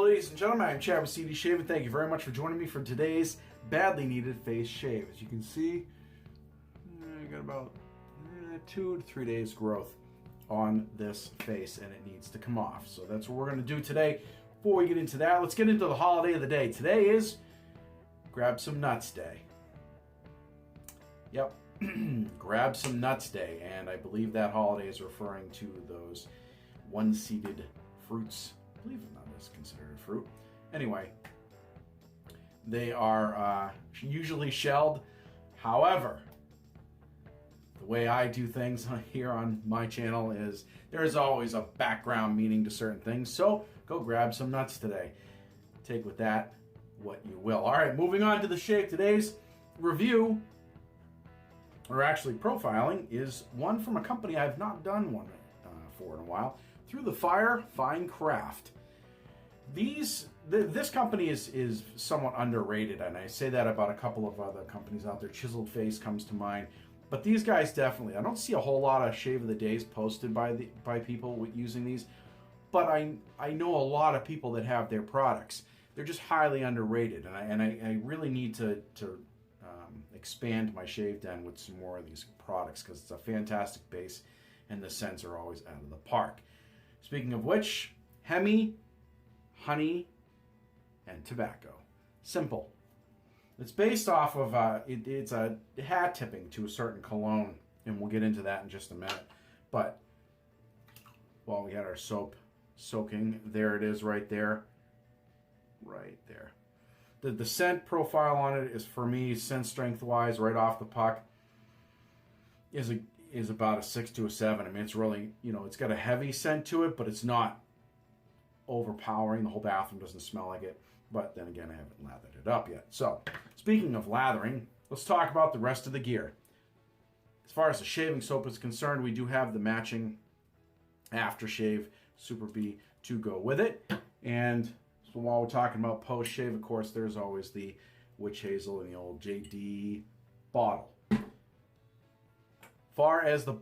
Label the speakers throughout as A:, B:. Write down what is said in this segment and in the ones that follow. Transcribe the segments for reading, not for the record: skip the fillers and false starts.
A: ladies and gentlemen, I'm Chad with CD Shave, and thank you very much for joining me for today's badly needed face shave. As you can see, I got about 2 to 3 days growth on this face, and it needs to come off. So that's what we're going to do today. Before we get into that, let's get into the holiday of the day. Today is Grab Some Nuts Day. Yep, Grab Some Nuts Day, and I believe that holiday is referring to those one-seeded fruits. I believe nut is considered a fruit. Anyway, they are usually shelled. However, the way I do things here on my channel is there's always a background meaning to certain things. So go grab some nuts today. Take with that what you will. All right, moving on to the shave. Today's review, or actually profiling, is one from a company I've not done one for in a while. Through the Fire Fine Craft. This company is somewhat underrated, and I say that about a couple of other companies out there. Chiseled Face comes to mind, but these guys definitely. I don't see a whole lot of shave of the days posted by people using these, but I know a lot of people that have their products. They're just highly underrated, and I really need to expand my shave den with some more of these products because it's a fantastic base, and the scents are always out of the park. Speaking of which, Hemi, honey, and tobacco. Simple. It's based off of, it's a hat tipping to a certain cologne, and we'll get into that in just a minute. But while we had our soap soaking, there it is right there. Right there. The scent profile on it is, for me, scent strength-wise, right off the puck, is about a 6 to a 7. I mean, it's really, it's got a heavy scent to it, but it's not overpowering. The whole bathroom doesn't smell like it. But then again, I haven't lathered it up yet. So, speaking of lathering, let's talk about the rest of the gear. As far as the shaving soap is concerned, we do have the matching aftershave Super B to go with it. And so while we're talking about post-shave, of course, there's always the witch hazel and the old JD bottle. Far as the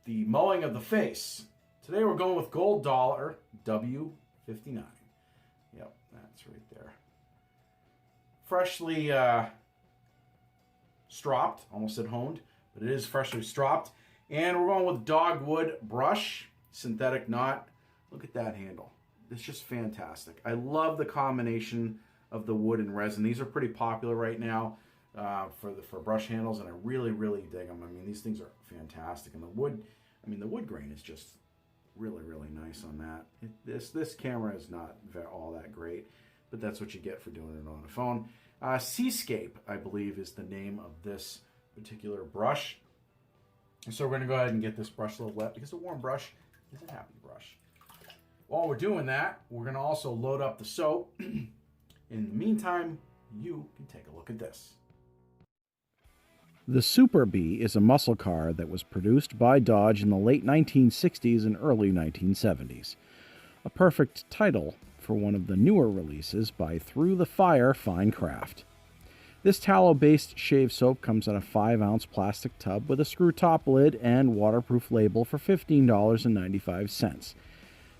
A: mowing of the face, today we're going with Gold Dollar W59. Yep, that's right there. Freshly stropped, almost said honed, but it is freshly stropped. And we're going with Dogwood brush, synthetic knot. Look at that handle. It's just fantastic. I love the combination of the wood and resin. These are pretty popular right now. For brush handles, and I really dig them. I mean, these things are fantastic, and the wood grain is just really nice on that. This camera is not all that great, but that's what you get for doing it on a phone. Seascape, I believe, is the name of this particular brush. So we're going to go ahead and get this brush a little wet, because a warm brush is a happy brush. While we're doing that, we're going to also load up the soap. In the meantime, you can take a look at this.
B: The Super Bee is a muscle car that was produced by Dodge in the late 1960s and early 1970s. A perfect title for one of the newer releases by Through the Fire Fine Craft. This tallow-based shave soap comes in a 5-ounce plastic tub with a screw-top lid and waterproof label for $15.95.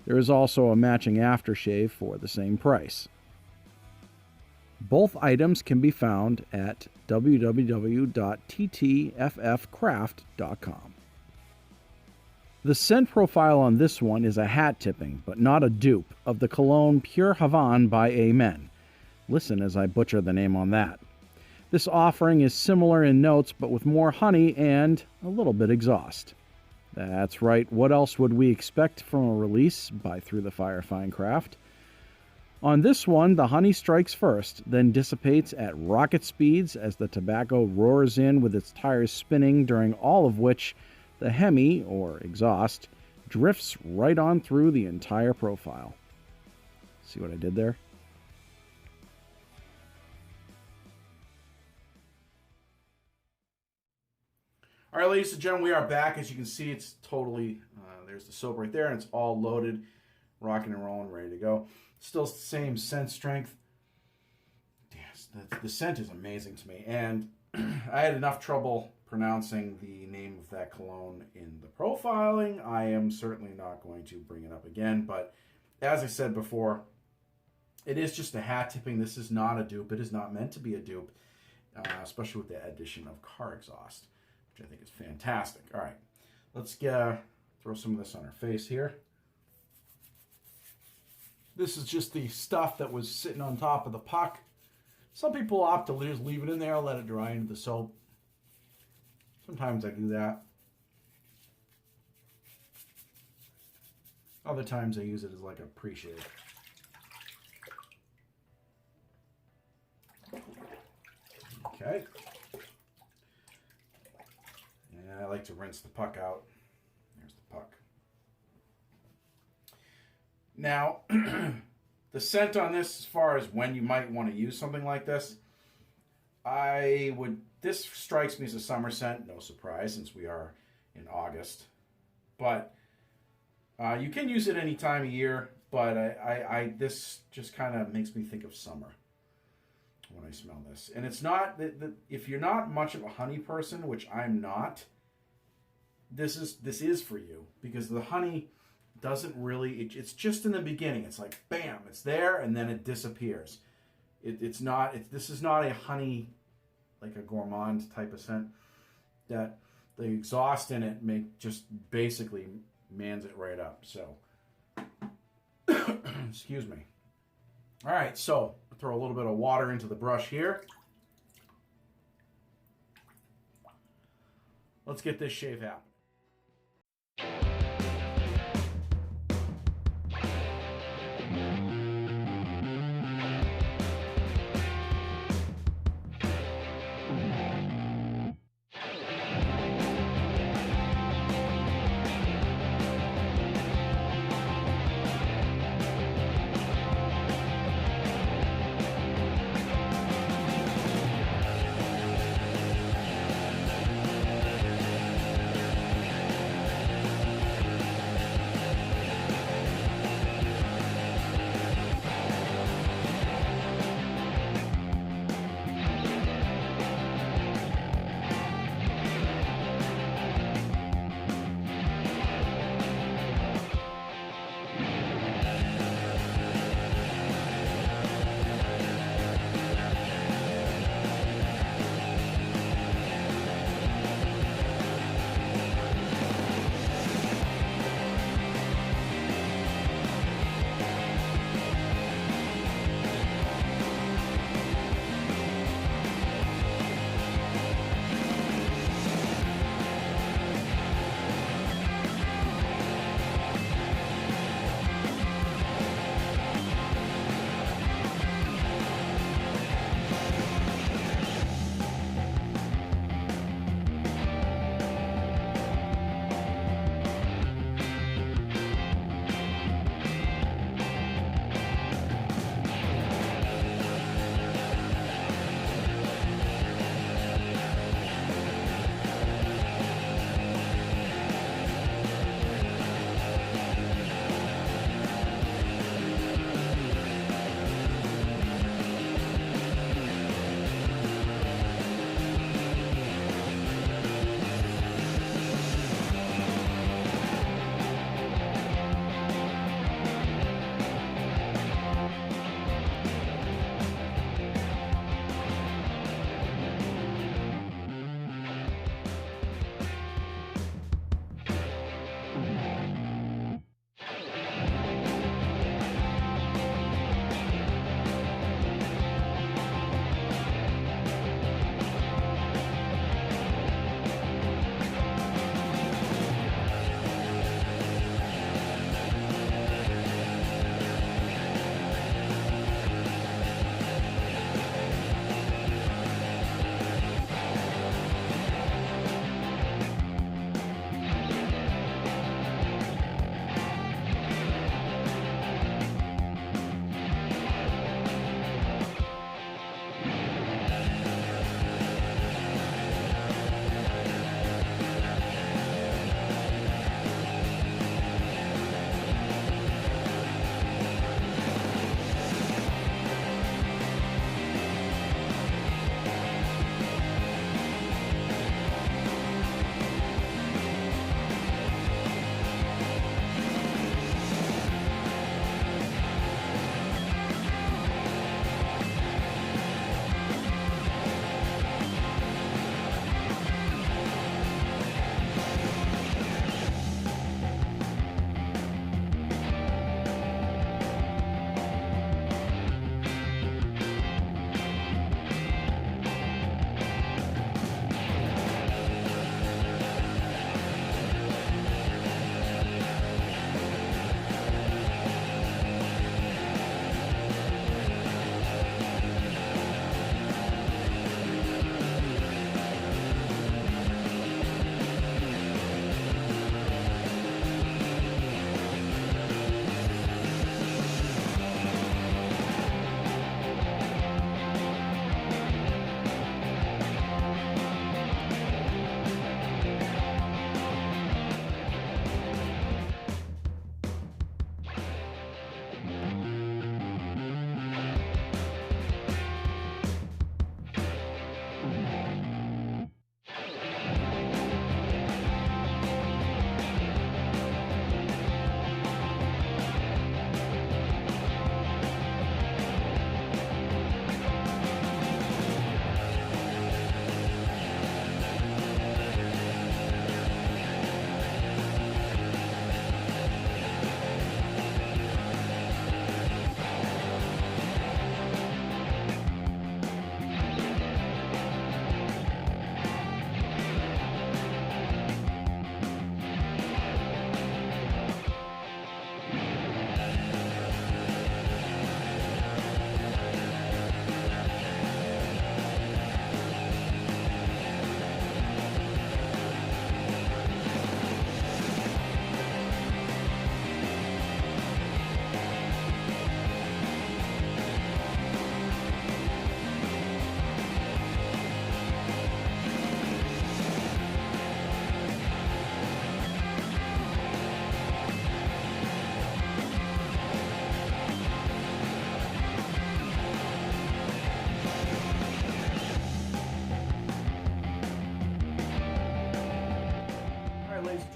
B: There is also a matching aftershave for the same price. Both items can be found at www.ttffcraft.com. The scent profile on this one is a hat tipping, but not a dupe, of the cologne Pure Havane by Amen. Listen as I butcher the name on that. This offering is similar in notes, but with more honey and a little bit exhaust. That's right, what else would we expect from a release by Through the Fire Fine Craft? On this one, the honey strikes first, then dissipates at rocket speeds as the tobacco roars in with its tires spinning, during all of which the Hemi, or exhaust, drifts right on through the entire profile. See what I did there?
A: All right, ladies and gentlemen, we are back. As you can see, it's totally, there's the soap right there, and it's all loaded, rocking and rolling, ready to go. Still the same scent strength. Yes, the scent is amazing to me. And I had enough trouble pronouncing the name of that cologne in the profiling. I am certainly not going to bring it up again. But as I said before, It is just a hat tipping. This is not a dupe. It is not meant to be a dupe, especially with the addition of car exhaust, which I think is fantastic. All right, let's throw some of this on our face here. This is just the stuff that was sitting on top of the puck. Some people opt to just leave it in there, let it dry into the soap. Sometimes I do that. Other times I use it as like a pre-shave. Okay. And I like to rinse the puck out. There's the puck. Now, the scent on this, as far as when you might want to use something like this, this strikes me as a summer scent, no surprise, since we are in August. But you can use it any time of year, but this just kind of makes me think of summer when I smell this. And it's not, if you're not much of a honey person, which I'm not, this is for you, because the honey doesn't really, it's just in the beginning. It's like, bam, it's there, and then it disappears. This is not a honey, like a gourmand type of scent, that the exhaust in it just basically mans it right up. So, excuse me. All right, so throw a little bit of water into the brush here. Let's get this shave happening.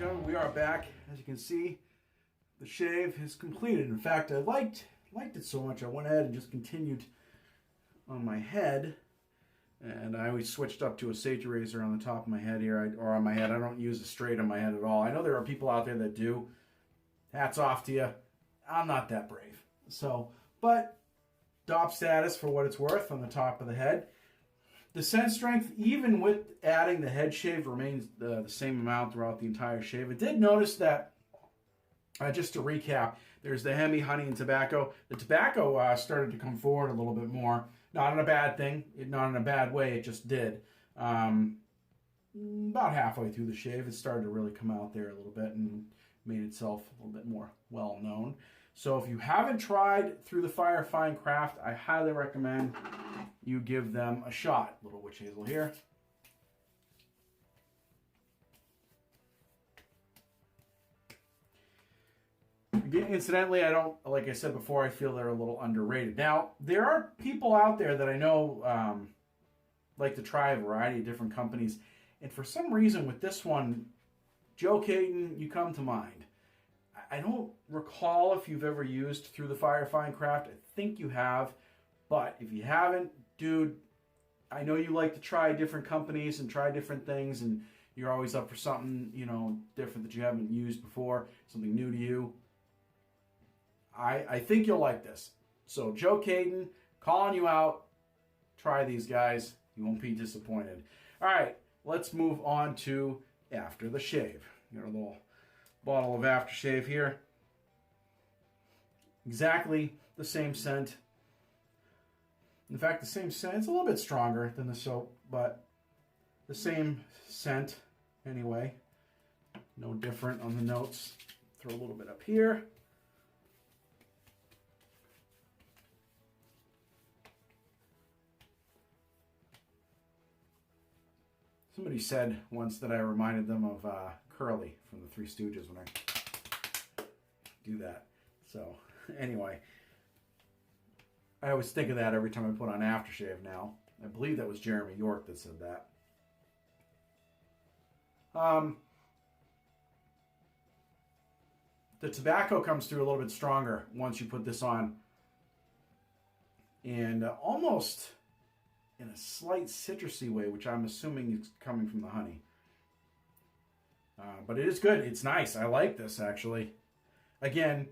A: gentlemen, we are back. As you can see, the shave is completed. In fact, I liked it so much I went ahead and just continued on my head. And I always switched up to a safety razor on the top of my head here, or on my head. I don't use a straight on my head at all. I know there are people out there that do. Hats off to you. I'm not that brave. So, but DOP status for what it's worth on the top of the head. The scent strength, even with adding the head shave, remains the same amount throughout the entire shave. I did notice that, just to recap, there's the Hemi, honey, and tobacco. The tobacco started to come forward a little bit more. Not in a bad thing, not in a bad way, it just did. About halfway through the shave, it started to really come out there a little bit and made itself a little bit more well-known. So if you haven't tried Through the Fire Fine Craft, I highly recommend you give them a shot. Little witch hazel here. Again, incidentally, like I said before, I feel they're a little underrated. Now, there are people out there that I know like to try a variety of different companies. And for some reason with this one, Joe Caton, you come to mind. I don't recall if you've ever used Through the Fire Fine Craft. I think you have. But if you haven't, dude, I know you like to try different companies and try different things. And you're always up for something, different that you haven't used before. Something new to you. I think you'll like this. So Joe Caton, calling you out. Try these guys. You won't be disappointed. All right, let's move on to After the Shave. Got a little bottle of aftershave here. Exactly the same scent. In fact, the same scent. It's a little bit stronger than the soap, but the same scent anyway. No different on the notes. Throw a little bit up here. Somebody said once that I reminded them of Curly from the Three Stooges when I do that. So, anyway, I always think of that every time I put on aftershave now. I believe that was Jeremy York that said that. The tobacco comes through a little bit stronger once you put this on. And almost in a slight citrusy way, which I'm assuming is coming from the honey. But it is good. It's nice. I like this, actually. Again,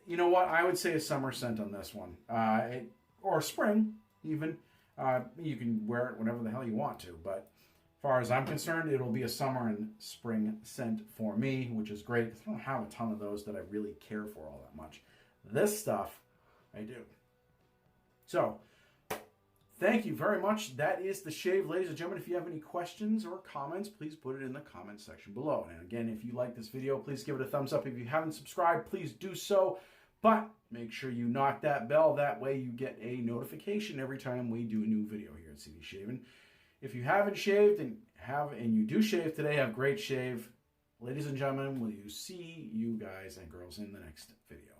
A: you know what? I would say a summer scent on this one. Or spring, even. You can wear it whenever the hell you want to. But as far as I'm concerned, it'll be a summer and spring scent for me, which is great. Because I don't have a ton of those that I really care for all that much. This stuff, I do. So, thank you very much. That is the shave, ladies and gentlemen. If you have any questions or comments, please put it in the comment section below. And again, if you like this video, please give it a thumbs up. If you haven't subscribed, please do so. But make sure you knock that bell. That way you get a notification every time we do a new video here at CD Shaving. If you haven't shaved and you do shave today, have a great shave. Ladies and gentlemen, will you see you guys and girls in the next video.